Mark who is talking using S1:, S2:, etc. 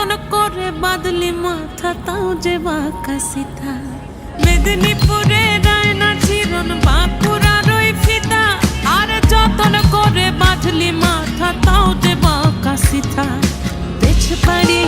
S1: যতন করে বাঁধলি মাথা তাও যে বাঁকা সিথা। মেদিনীপুরে রায়না চিরন বাঁকুড়ার ওই ফিতা, আর যতন করে বাঁধলি মাথা তাও যে বাঁকা সিথা। পেছ পাড়ি